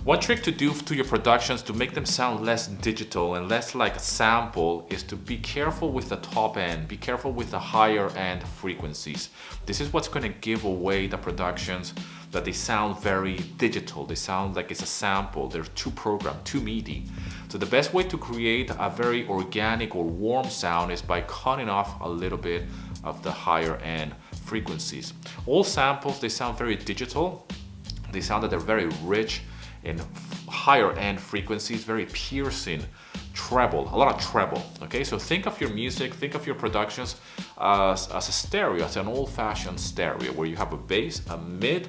One trick to do to your productions to make them sound less digital and less like a sample is to be careful with the top end, be careful with the higher end frequencies. This is what's going to give away the productions that they sound very digital. They sound like it's a sample. They're too programmed, too meaty. So the best way to create a very organic or warm sound is by cutting off a little bit of the higher end frequencies. All samples, they sound very digital. They sound that they're very rich in higher end frequencies, very piercing treble, a lot of treble. Okay, so think of your music, think of your productions as a stereo, as an old-fashioned stereo where you have a bass, a mid,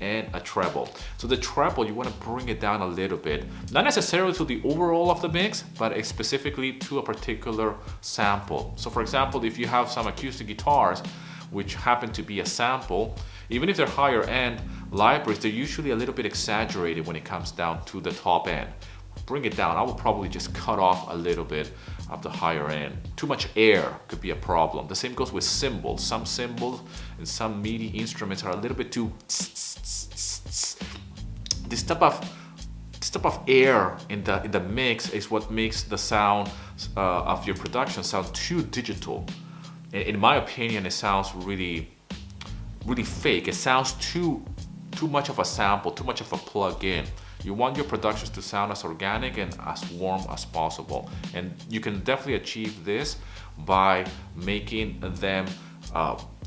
and a treble. So the treble, you want to bring it down a little bit, not necessarily to the overall of the mix, but specifically to a particular sample. So for example, if you have some acoustic guitars which happen to be a sample, even if they're higher end libraries, they're usually a little bit exaggerated when it comes down to the top end. Bring it down. I will probably just cut off a little bit of the higher end. Too much air could be a problem. The same goes with cymbals. Some cymbals and some MIDI instruments are a little bit too this type of air in the mix is what makes the sound of your production sound too digital. In my opinion, it sounds really fake. It sounds too much of a sample, too much of a plug-in. You want your productions to sound as organic and as warm as possible. And you can definitely achieve this by making them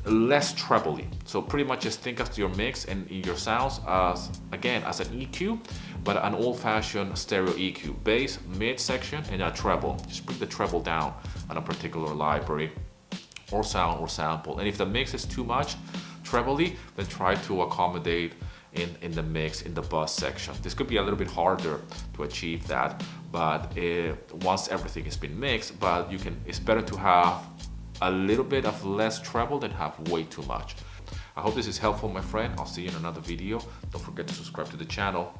less trebly. So pretty much just think of your mix and your sounds as, again, as an EQ, but an old-fashioned stereo EQ. Bass, mid section, and a treble. Just bring the treble down on a particular library or sound or sample. And if the mix is too much trebly, then try to accommodate in the mix, in the bus section. This could be a little bit harder to achieve that, but once everything has been mixed, but it's better to have a little bit of less treble than have way too much. I hope this is helpful, my friend. I'll see you in another video. Don't forget to subscribe to the channel.